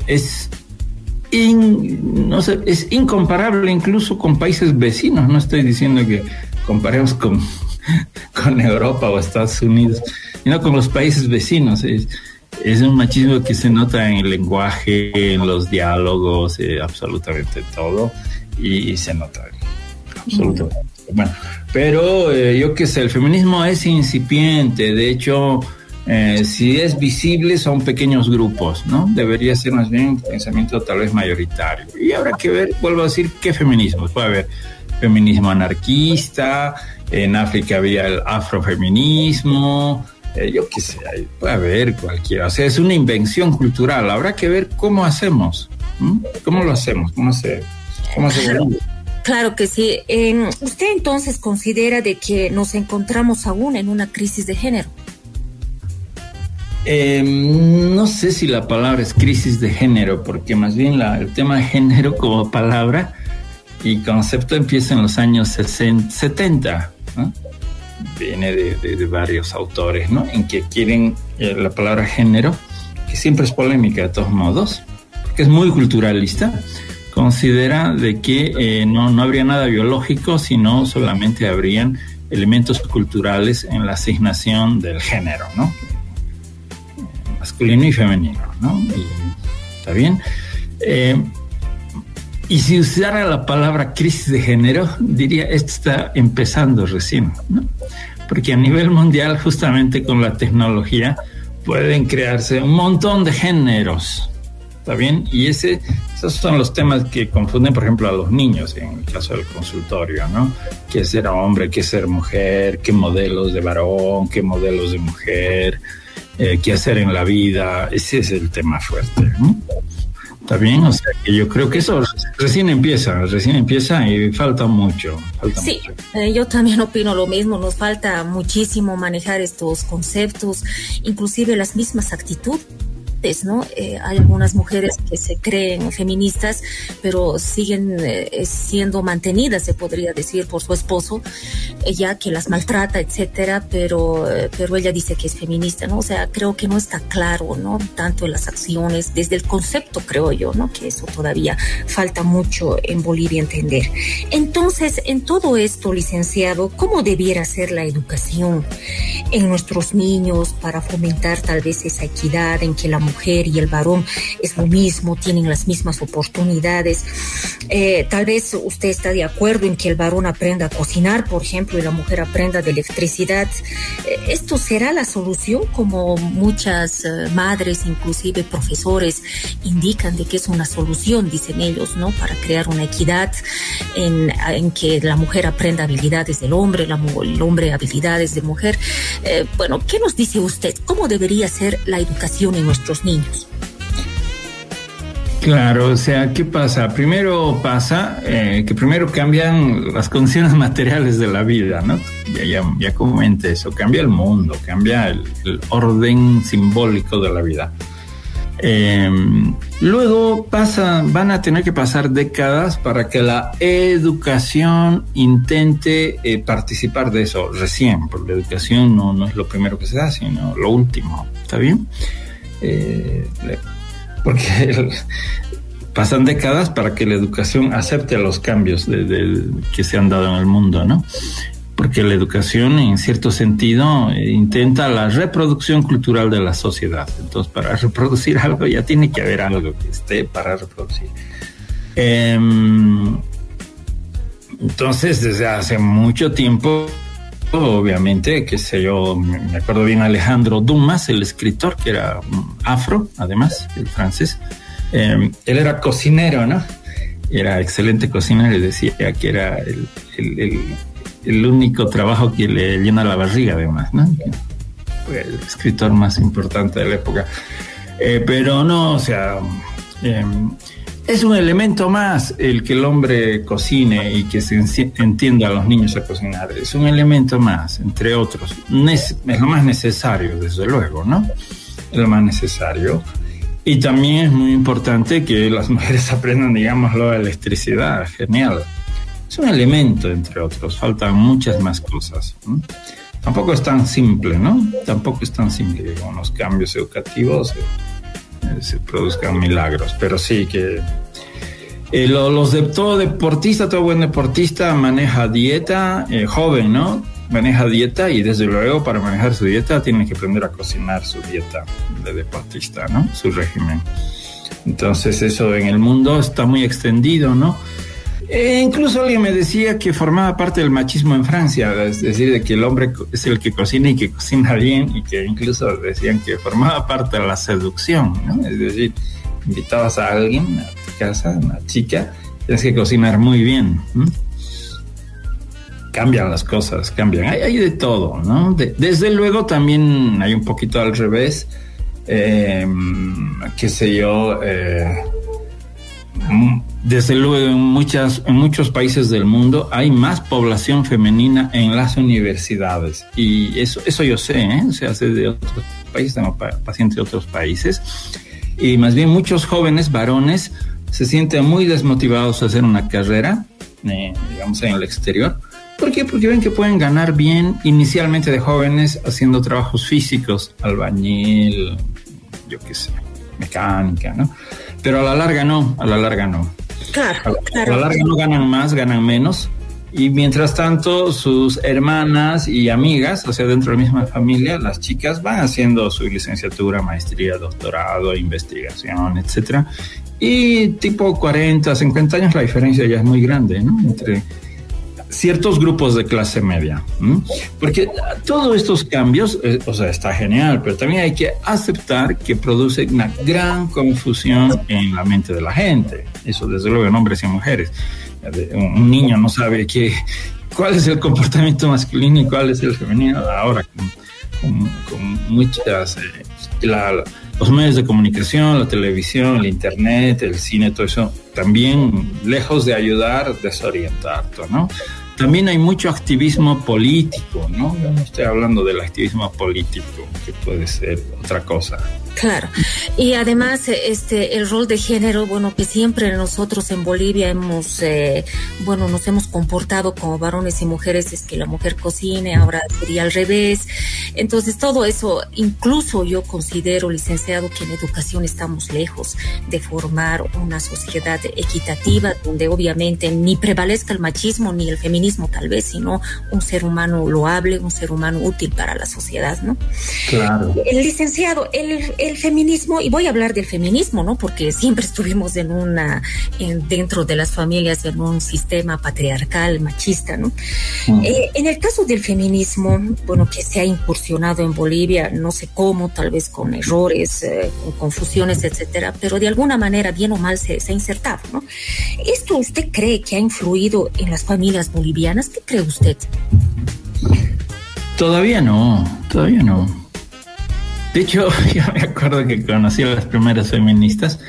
es incomparable incluso con países vecinos. No estoy diciendo que comparemos con Europa o Estados Unidos, sino con los países vecinos. Es un machismo que se nota en el lenguaje, en los diálogos, absolutamente todo, y se nota absolutamente. Bueno, pero yo qué sé, el feminismo es incipiente. De hecho, si es visible son pequeños grupos, ¿no? Debería ser más bien un pensamiento tal vez mayoritario. Y habrá que ver, vuelvo a decir, qué feminismo. Puede haber feminismo anarquista, en África había el afrofeminismo, yo qué sé, puede haber cualquiera. O sea, es una invención cultural. Habrá que ver cómo hacemos. ¿Cómo lo hacemos? ¿Cómo se Claro que sí. ¿Usted entonces considera de que nos encontramos aún en una crisis de género? No sé si la palabra es crisis de género, porque más bien el tema de género como palabra y concepto empieza en los años 70, ¿no? Viene de varios autores, ¿no? En que quieren la palabra género, que siempre es polémica de todos modos, porque es muy culturalista. Considera de que no habría nada biológico, sino solamente habrían elementos culturales en la asignación del género, ¿no? Masculino y femenino, ¿no? Y, ¿está bien? Y si usara la palabra crisis de género, diría, esto está empezando recién, ¿no? Porque a nivel mundial, justamente con la tecnología, pueden crearse un montón de géneros, ¿está bien? Y esos son los temas que confunden, por ejemplo, a los niños, en el caso del consultorio, ¿no? ¿Qué es ser hombre? ¿Qué es ser mujer? ¿Qué modelos de varón? ¿Qué modelos de mujer? ¿Qué hacer en la vida? Ese es el tema fuerte, ¿no? ¿Está bien? O sea, que yo creo que eso recién empieza y falta mucho. Sí, yo también opino lo mismo. Nos falta muchísimo manejar estos conceptos, inclusive las mismas actitudes, ¿no? Hay algunas mujeres que se creen feministas, pero siguen siendo mantenidas, se podría decir, por su esposo, ella que las maltrata, etcétera, pero ella dice que es feminista, ¿no? O sea, creo que no está claro, ¿no? Tanto en las acciones, desde el concepto, creo yo, ¿no? Que eso todavía falta mucho en Bolivia entender. Entonces, en todo esto, licenciado, ¿cómo debiera ser la educación en nuestros niños para fomentar tal vez esa equidad en que la mujer y el varón es lo mismo, tienen las mismas oportunidades? Tal vez usted está de acuerdo en que el varón aprenda a cocinar, por ejemplo, y la mujer aprenda de electricidad. ¿Esto será la solución, como muchas madres, inclusive profesores, indican de que es una solución, dicen ellos, ¿no? Para crear una equidad en que la mujer aprenda habilidades del hombre, el hombre habilidades de mujer. Bueno, ¿qué nos dice usted? ¿Cómo debería ser la educación en nuestros niños? Claro, o sea, ¿qué pasa? Primero pasa que primero cambian las condiciones materiales de la vida, ¿no? Ya comenté eso, cambia el mundo, cambia el orden simbólico de la vida. Luego van a tener que pasar décadas para que la educación intente participar de eso recién, porque la educación no es lo primero que se da, sino lo último, ¿está bien? Porque pasan décadas para que la educación acepte los cambios que se han dado en el mundo, ¿no? Porque la educación, en cierto sentido, intenta la reproducción cultural de la sociedad. Entonces, para reproducir algo ya tiene que haber algo que esté para reproducir. Entonces, desde hace mucho tiempo, obviamente, qué sé yo, me acuerdo bien Alejandro Dumas, el escritor, que era afro, además, el francés. Él era cocinero, ¿no? Era excelente cocinero y decía que era el único trabajo que le llena la barriga, además, ¿no? Fue el escritor más importante de la época. Pero no, o sea, es un elemento más el que el hombre cocine y que se entienda a los niños a cocinar. Es un elemento más, entre otros. Es lo más necesario, desde luego, ¿no? Es lo más necesario. Y también es muy importante que las mujeres aprendan, digámoslo, electricidad. Genial. Es un elemento, entre otros. Faltan muchas más cosas, ¿no? Tampoco es tan simple, ¿no? Tampoco es tan simple que con los cambios educativos se produzcan milagros. Pero sí que todo deportista, todo buen deportista maneja dieta, joven, ¿no? Maneja dieta y desde luego para manejar su dieta tiene que aprender a cocinar su dieta de deportista, ¿no? Su régimen. Entonces eso en el mundo está muy extendido, ¿no? Incluso alguien me decía que formaba parte del machismo en Francia, es decir, de que el hombre es el que cocina y que cocina bien, y que incluso decían que formaba parte de la seducción, ¿no? Es decir, invitabas a alguien a tu casa, una chica, tienes que cocinar muy bien, ¿no? Cambian las cosas, cambian, hay de todo, ¿no? Desde luego también hay un poquito al revés, qué sé yo, desde luego en muchos países del mundo hay más población femenina en las universidades y eso yo sé, o sea, sé de otros países, tengo pacientes de otros países y más bien muchos jóvenes varones se sienten muy desmotivados a hacer una carrera, digamos en el exterior. ¿Por qué? Porque ven que pueden ganar bien inicialmente de jóvenes haciendo trabajos físicos, albañil, yo qué sé, mecánica, ¿no? Pero a la larga no. Claro. A la larga no ganan más, ganan menos. Y mientras tanto, sus hermanas y amigas, o sea, dentro de la misma familia, las chicas van haciendo su licenciatura, maestría, doctorado, investigación, etcétera. Y tipo 40, 50 años la diferencia ya es muy grande, ¿no? Entre ciertos grupos de clase media, ¿no? Porque todos estos cambios, o sea, está genial, pero también hay que aceptar que produce una gran confusión en la mente de la gente. Eso desde luego en hombres y mujeres. Un niño no sabe cuál es el comportamiento masculino y cuál es el femenino. Ahora con muchas los medios de comunicación, la televisión, el internet, el cine, todo eso, también lejos de ayudar, desorientar, ¿no? También hay mucho activismo político, ¿no? Yo no estoy hablando del activismo político, que puede ser otra cosa. Claro, y además el rol de género, bueno, que siempre nosotros en Bolivia nos hemos comportado como varones y mujeres, es que la mujer cocine, ahora sería al revés. Entonces todo eso, incluso yo considero, licenciado, que en educación estamos lejos de formar una sociedad equitativa, donde obviamente ni prevalezca el machismo ni el feminismo tal vez, sino un ser humano loable, un ser humano útil para la sociedad, ¿no? Claro. El licenciado, el feminismo, y voy a hablar del feminismo, ¿no? Porque siempre estuvimos dentro de las familias en un sistema patriarcal, machista, ¿no? En el caso del feminismo, bueno, que se ha incursionado en Bolivia, no sé cómo, tal vez con errores, con confusiones, etcétera, pero de alguna manera, bien o mal, se ha insertado, ¿no? ¿Esto usted cree que ha influido en las familias bolivianas? ¿Qué cree usted? Todavía no. De hecho, yo me acuerdo que conocí a las primeras feministas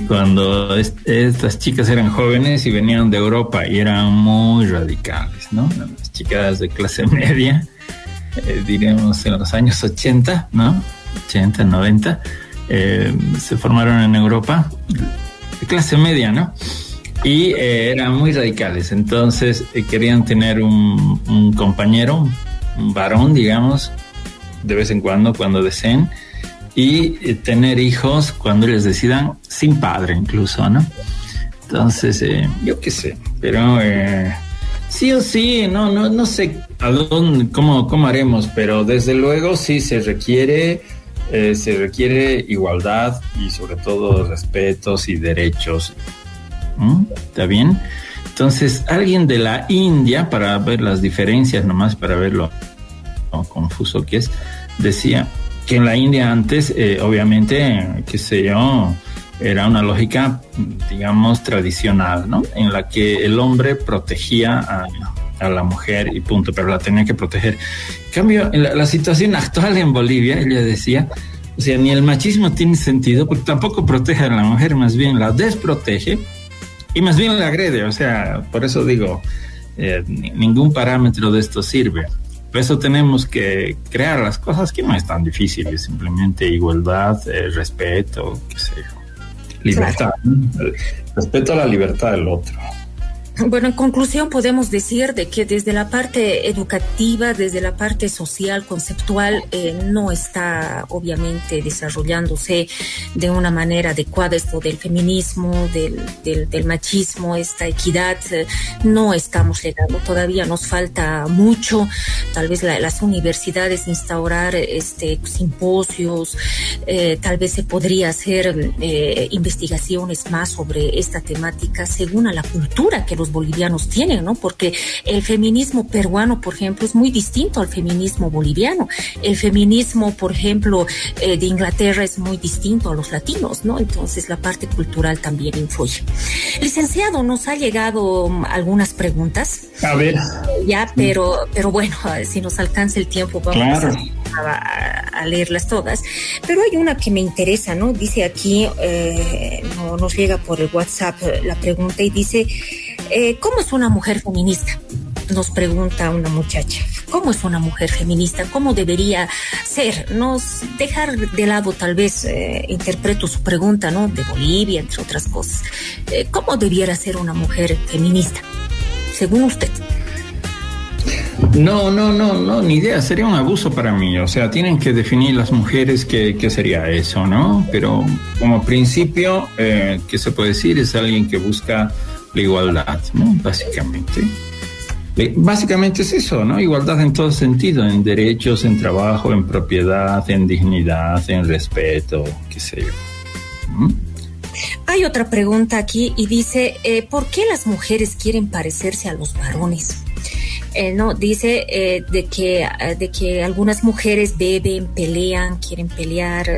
cuando estas chicas eran jóvenes y venían de Europa y eran muy radicales, ¿no? Las chicas de clase media, diremos en los años 80, ¿no? 80, 90, se formaron en Europa, de clase media, ¿no? Y eran muy radicales, entonces querían tener un compañero, un varón, digamos, de vez en cuando deseen, y tener hijos cuando ellos decidan, sin padre incluso, ¿no? Entonces, yo qué sé, pero sí o sí, no sé a dónde, cómo haremos, pero desde luego sí se requiere igualdad y sobre todo respetos y derechos. ¿Está bien? Entonces, alguien de la India, para ver las diferencias nomás, para ver lo confuso que es, decía que en la India antes, obviamente, qué sé yo, era una lógica, digamos, tradicional, ¿no? En la que el hombre protegía a la mujer y punto, pero la tenía que proteger. En cambio, en la situación actual en Bolivia, ella decía, o sea, ni el machismo tiene sentido, porque tampoco protege a la mujer, más bien la desprotege y más bien la agrede. O sea, por eso digo, ningún parámetro de esto sirve. Por eso tenemos que crear las cosas que no es tan difícil, simplemente igualdad, respeto, qué sé yo, libertad, ¿no? Respeto a la libertad del otro. Bueno, en conclusión podemos decir de que desde la parte educativa, desde la parte social, conceptual, no está obviamente desarrollándose de una manera adecuada esto del feminismo, del machismo, esta equidad, no estamos llegando, todavía nos falta mucho, tal vez las universidades instaurar simposios, tal vez se podría hacer investigaciones más sobre esta temática según a la cultura que los bolivianos tienen, ¿no? Porque el feminismo peruano, por ejemplo, es muy distinto al feminismo boliviano. El feminismo, por ejemplo, de Inglaterra es muy distinto a los latinos, ¿no? Entonces la parte cultural también influye. Licenciado, nos ha llegado algunas preguntas. A ver. Ya, pero bueno, si nos alcanza el tiempo, vamos a leerlas todas. Pero hay una que me interesa, ¿no? Dice aquí, nos llega por el WhatsApp la pregunta y dice, ¿cómo es una mujer feminista? Nos pregunta una muchacha. ¿Cómo es una mujer feminista? ¿Cómo debería ser? Dejar de lado, tal vez, interpreto su pregunta, ¿no? De Bolivia, entre otras cosas. ¿Cómo debiera ser una mujer feminista? Según usted. No, ni idea, sería un abuso para mí, o sea, tienen que definir las mujeres qué sería eso, ¿no? Pero como principio, ¿qué se puede decir? Es alguien que busca la igualdad, ¿no? Básicamente es eso, ¿no? Igualdad en todo sentido, en derechos, en trabajo, en propiedad, en dignidad, en respeto, qué sé yo. Hay otra pregunta aquí y dice, ¿por qué las mujeres quieren parecerse a los varones? No, dice de que algunas mujeres beben, pelean, quieren pelear,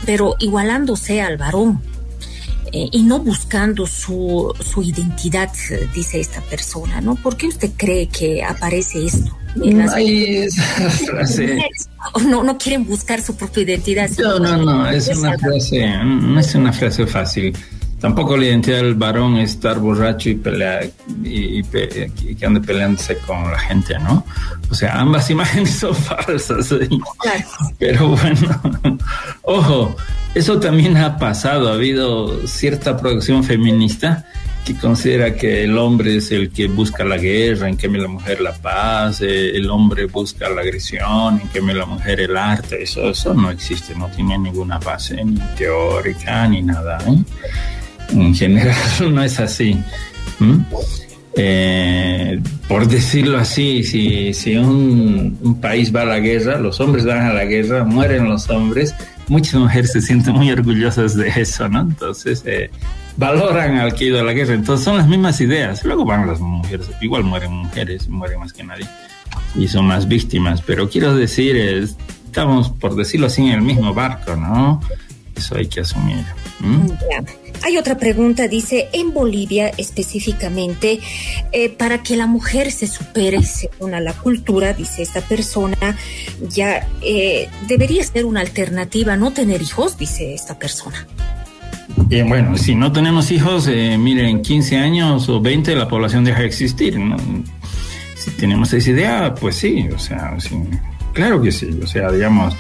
pero igualándose al varón y no buscando su identidad, dice esta persona, ¿no? ¿Por qué usted cree que aparece esto? Esa frase. No quieren buscar su propia identidad. No, es una frase, no es una frase fácil. Tampoco la identidad del varón es estar borracho y pelear y que ande peleándose con la gente, ¿no? O sea, ambas imágenes son falsas. Claro. Pero bueno, ojo, eso también ha pasado. Ha habido cierta producción feminista que considera que el hombre es el que busca la guerra, en cambio la mujer la paz, el hombre busca la agresión, en cambio la mujer el arte. Eso no existe, no tiene ninguna base ni teórica ni nada, ¿eh? En general no es así. Por decirlo así, si un país va a la guerra, los hombres van a la guerra, mueren los hombres, muchas mujeres se sienten muy orgullosas de eso, ¿no? Entonces valoran al que ha ido a la guerra. Entonces son las mismas ideas. Luego van las mujeres, igual mueren mujeres, mueren más que nadie y son más víctimas, pero quiero decir, estamos, por decirlo así, en el mismo barco, ¿no? Eso hay que asumir. Ya. Hay otra pregunta, dice, en Bolivia específicamente, para que la mujer se supere según a la cultura, dice esta persona, ya debería ser una alternativa no tener hijos, dice esta persona. Bueno, si no tenemos hijos, miren, en 15 años o 20 la población deja de existir, ¿no? Si tenemos esa idea, pues sí, o sea, sí, claro que sí, o sea, digamos,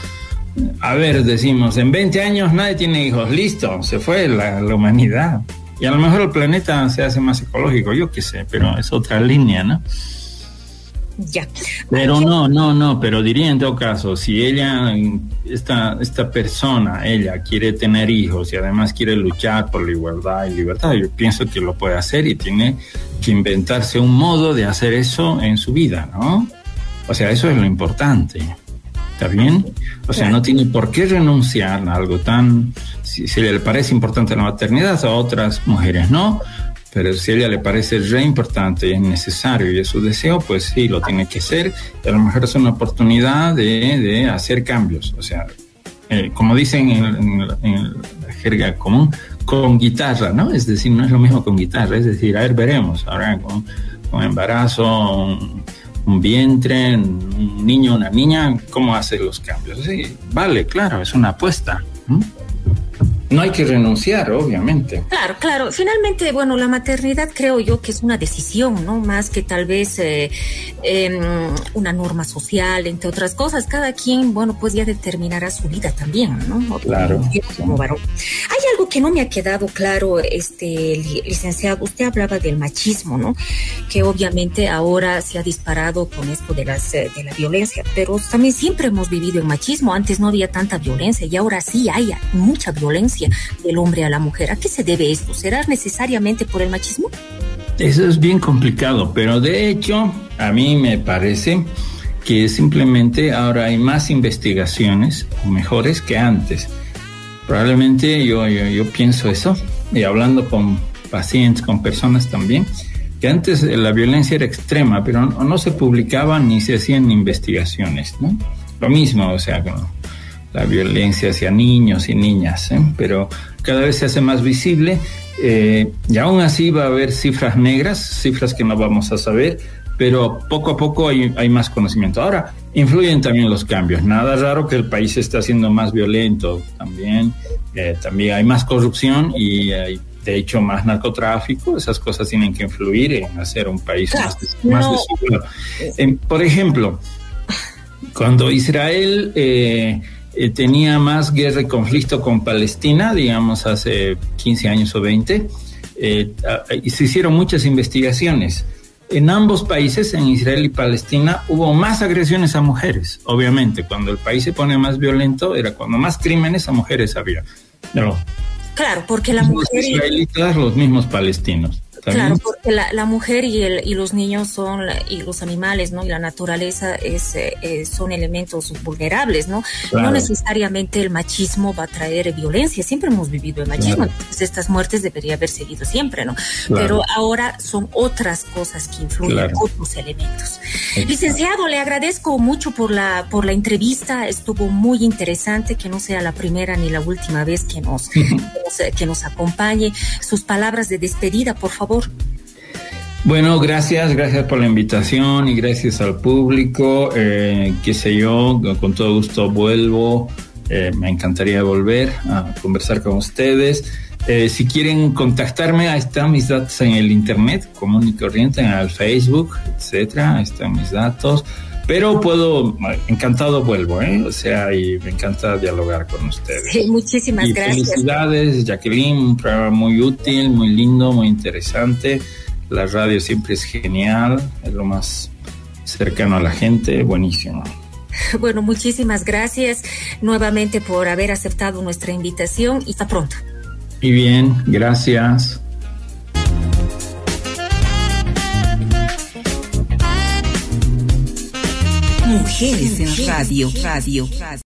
a ver, decimos, en 20 años nadie tiene hijos, listo, se fue la humanidad. Y a lo mejor el planeta se hace más ecológico, yo qué sé, pero es otra línea, ¿no? Ya. Pero no, pero diría en todo caso, si ella, esta persona, ella quiere tener hijos y además quiere luchar por la igualdad y libertad, yo pienso que lo puede hacer y tiene que inventarse un modo de hacer eso en su vida, ¿no? O sea, eso es lo importante. ¿Está bien? O sea, no tiene por qué renunciar a algo tan... Si le parece importante la maternidad, a otras mujeres no, pero si a ella le parece re importante y es necesario y es su deseo, pues sí, lo tiene que hacer. Y a lo mejor es una oportunidad de hacer cambios. O sea, como dicen en la jerga común, con guitarra, ¿no? Es decir, no es lo mismo con guitarra, es decir, a ver, veremos. Ahora con embarazo... un vientre, un niño, una niña, ¿cómo hace los cambios? Sí, vale, claro, es una apuesta. No hay que renunciar, obviamente. Claro. Finalmente, bueno, la maternidad creo yo que es una decisión, ¿no? Más que tal vez una norma social, entre otras cosas. Cada quien, bueno, pues ya determinará su vida también, ¿no? Claro. Como varón. Hay algo que no me ha quedado claro, licenciado. Usted hablaba del machismo, ¿no? Que obviamente ahora se ha disparado con esto de la violencia, pero también siempre hemos vivido el machismo. Antes no había tanta violencia y ahora sí hay mucha violencia del hombre a la mujer. ¿A qué se debe esto? ¿Será necesariamente por el machismo? Eso es bien complicado, pero de hecho a mí me parece que simplemente ahora hay más investigaciones mejores que antes. Probablemente yo pienso eso, y hablando con pacientes, con personas también, que antes la violencia era extrema, pero no se publicaban ni se hacían investigaciones, ¿no? Lo mismo, o sea, la violencia hacia niños y niñas, pero cada vez se hace más visible, y aún así va a haber cifras negras, cifras que no vamos a saber, pero poco a poco hay más conocimiento. Ahora, influyen también los cambios. Nada raro que el país está siendo más violento también hay más corrupción y hay, de hecho, más narcotráfico. Esas cosas tienen que influir en hacer un país más desigual. Por ejemplo, cuando Israel tenía más guerra y conflicto con Palestina, digamos hace 15 años o 20, y se hicieron muchas investigaciones. En ambos países, en Israel y Palestina, hubo más agresiones a mujeres. Obviamente, cuando el país se pone más violento, era cuando más crímenes a mujeres había. No. Claro, porque la mujer... Los israelitas, los mismos palestinos. Claro, porque la mujer y los niños y los animales, ¿no? Y la naturaleza son elementos vulnerables, ¿no? Claro. No necesariamente el machismo va a traer violencia. Siempre hemos vivido el machismo. Claro. Entonces estas muertes debería haber seguido siempre, ¿no? Claro. Pero ahora son otras cosas que influyen, claro, otros elementos. Exacto. Licenciado, le agradezco mucho por la entrevista. Estuvo muy interesante. Que no sea la primera ni la última vez que nos acompañe. Sus palabras de despedida, por favor. Bueno, gracias por la invitación y gracias al público. Qué sé yo, con todo gusto vuelvo. Me encantaría volver a conversar con ustedes. Si quieren contactarme, ahí están mis datos en el internet, común y corriente, en el Facebook, etcétera. Ahí están mis datos. Pero encantado vuelvo, O sea, y me encanta dialogar con ustedes. Sí, muchísimas gracias. Felicidades, Jacqueline, un programa muy útil, muy lindo, muy interesante. La radio siempre es genial, es lo más cercano a la gente, buenísimo. Bueno, muchísimas gracias nuevamente por haber aceptado nuestra invitación y hasta pronto. Y bien, gracias. Mujeres en Radio.